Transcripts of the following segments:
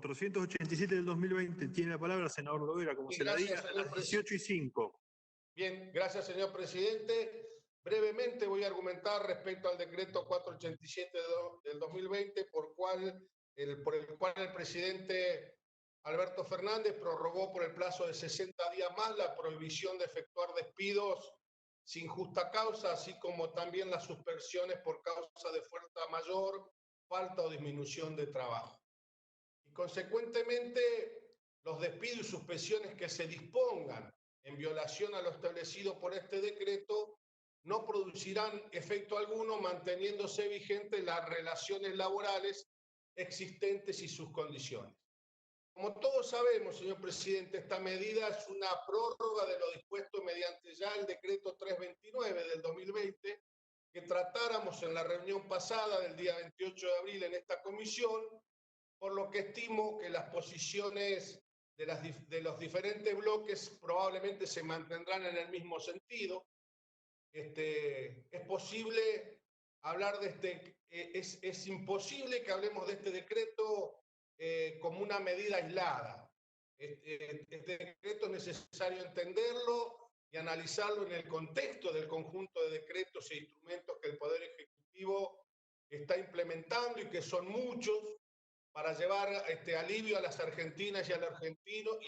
487 del 2020. Tiene la palabra, senador Lovera, como se la diga, a las 18:05. Bien, gracias, señor presidente. Brevemente voy a argumentar respecto al decreto 487 del 2020, por el cual el presidente Alberto Fernández prorrogó por el plazo de 60 días más la prohibición de efectuar despidos sin justa causa, así como también las suspensiones por causa de fuerza mayor, falta o disminución de trabajo. Y consecuentemente, los despidos y suspensiones que se dispongan en violación a lo establecido por este decreto no producirán efecto alguno, manteniéndose vigentes las relaciones laborales existentes y sus condiciones. Como todos sabemos, señor presidente, esta medida es una prórroga de lo dispuesto mediante ya el decreto 329 del 2020, que tratáramos en la reunión pasada del día 28 de abril en esta comisión, por lo que estimo que las posiciones de los diferentes bloques probablemente se mantendrán en el mismo sentido. Es posible hablar de es imposible que hablemos de este decreto como una medida aislada. Este decreto es necesario entenderlo y analizarlo en el contexto del conjunto de decretos e instrumentos que el Poder Ejecutivo está implementando y que son muchos, para llevar alivio a las argentinas y a los argentinos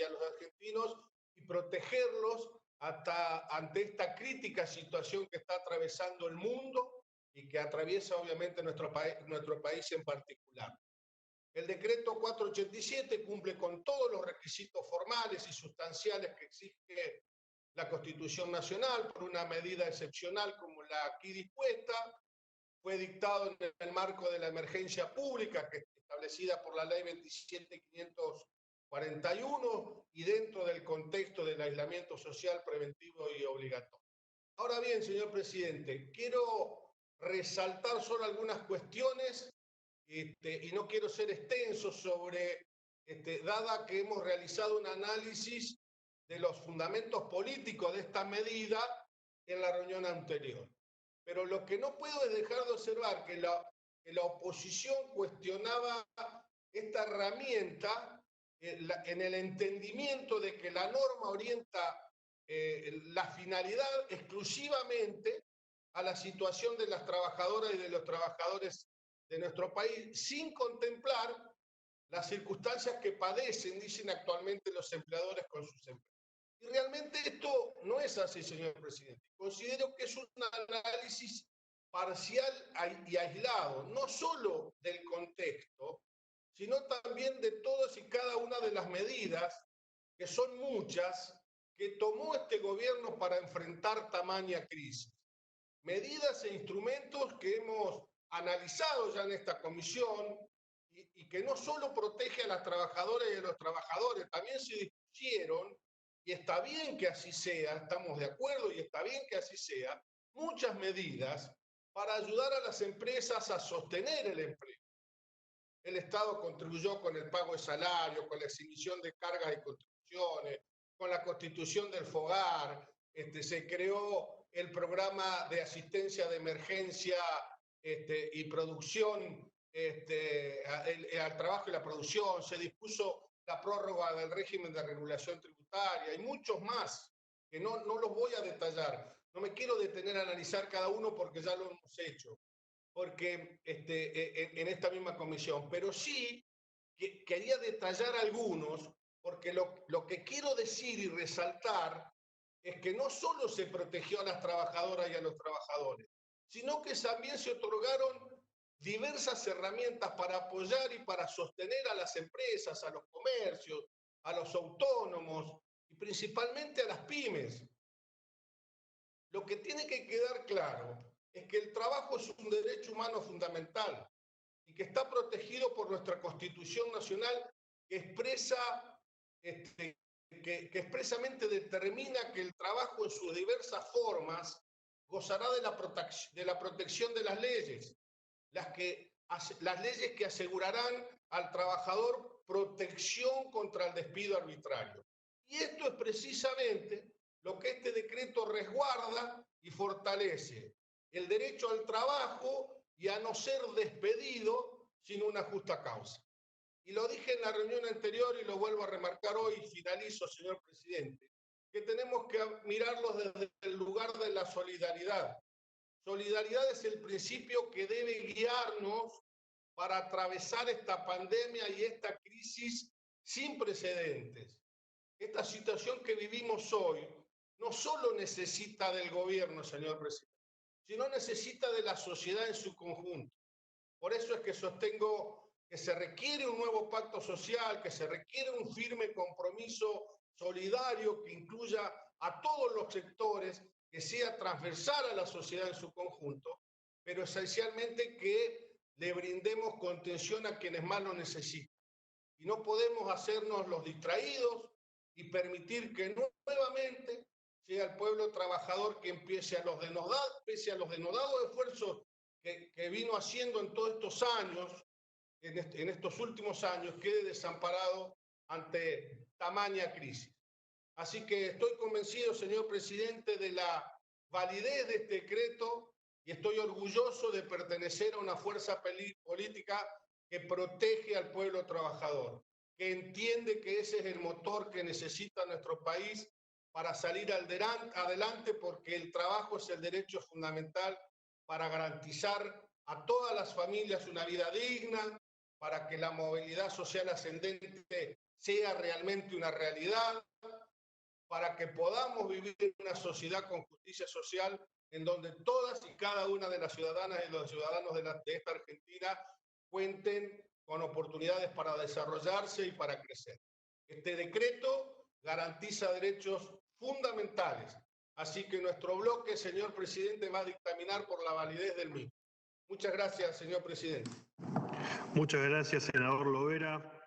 y protegerlos ante esta crítica situación que está atravesando el mundo y que atraviesa obviamente nuestro país en particular. El decreto 487 cumple con todos los requisitos formales y sustanciales que exige la Constitución Nacional por una medida excepcional como la aquí dispuesta. Fue dictado en el marco de la emergencia pública que establecida por la ley 27.541 y dentro del contexto del aislamiento social preventivo y obligatorio. Ahora bien, señor presidente, quiero resaltar solo algunas cuestiones y no quiero ser extenso dada que hemos realizado un análisis de los fundamentos políticos de esta medida en la reunión anterior. Pero lo que no puedo es dejar de observar que la oposición cuestionaba esta herramienta en el entendimiento de que la norma orienta la finalidad exclusivamente a la situación de las trabajadoras y de los trabajadores de nuestro país, sin contemplar las circunstancias que padecen, dicen actualmente los empleadores con sus empleados. Y realmente esto no es así, señor presidente. Considero que es un análisis parcial y aislado, no solo del contexto, sino también de todas y cada una de las medidas, que son muchas, que tomó este gobierno para enfrentar tamaña crisis. Medidas e instrumentos que hemos analizado ya en esta comisión y que no solo protege a las trabajadoras y a los trabajadores, también se dispusieron, y está bien que así sea, estamos de acuerdo y está bien que así sea, muchas medidas para ayudar a las empresas a sostener el empleo. El Estado contribuyó con el pago de salario, con la exhibición de cargas y contribuciones, con la constitución del FOGAR, se creó el programa de asistencia de emergencia y producción, al trabajo y la producción, se dispuso la prórroga del régimen de regulación tributaria y muchos más, que no los voy a detallar. No me quiero detener a analizar cada uno porque ya lo hemos hecho, porque en esta misma comisión, pero sí quería detallar algunos, porque lo que quiero decir y resaltar es que no solo se protegió a las trabajadoras y a los trabajadores, sino que también se otorgaron diversas herramientas para apoyar y para sostener a las empresas, a los comercios, a los autónomos y principalmente a las pymes. Lo que tiene que quedar claro es que el trabajo es un derecho humano fundamental y que está protegido por nuestra Constitución Nacional, que expresamente determina que el trabajo en sus diversas formas gozará de la protección de las leyes, las leyes que asegurarán al trabajador protección contra el despido arbitrario. Y esto es precisamente lo que este decreto resguarda y fortalece: el derecho al trabajo y a no ser despedido sin una justa causa. Y lo dije en la reunión anterior y lo vuelvo a remarcar hoy y finalizo, señor presidente, que tenemos que mirarlos desde el lugar de la solidaridad. Solidaridad es el principio que debe guiarnos para atravesar esta pandemia y esta crisis sin precedentes. Esta situación que vivimos hoy no solo necesita del gobierno, señor presidente, sino necesita de la sociedad en su conjunto. Por eso es que sostengo que se requiere un nuevo pacto social, que se requiere un firme compromiso solidario que incluya a todos los sectores, que sea transversal a la sociedad en su conjunto, pero esencialmente que le brindemos contención a quienes más lo necesitan. Y no podemos hacernos los distraídos y permitir que nuevamente sea el pueblo trabajador que empiece pese a los denodados esfuerzos que vino haciendo en todos estos años, en estos últimos años, quede desamparado ante tamaña crisis. Así que estoy convencido, señor presidente, de la validez de este decreto y estoy orgulloso de pertenecer a una fuerza política que protege al pueblo trabajador, que entiende que ese es el motor que necesita nuestro país para salir adelante, porque el trabajo es el derecho fundamental para garantizar a todas las familias una vida digna, para que la movilidad social ascendente sea realmente una realidad, para que podamos vivir en una sociedad con justicia social en donde todas y cada una de las ciudadanas y los ciudadanos de esta Argentina cuenten con oportunidades para desarrollarse y para crecer. Este decreto garantiza derechos fundamentales, así que nuestro bloque, señor presidente, va a dictaminar por la validez del mismo. Muchas gracias, señor presidente. Muchas gracias, senador Lovera.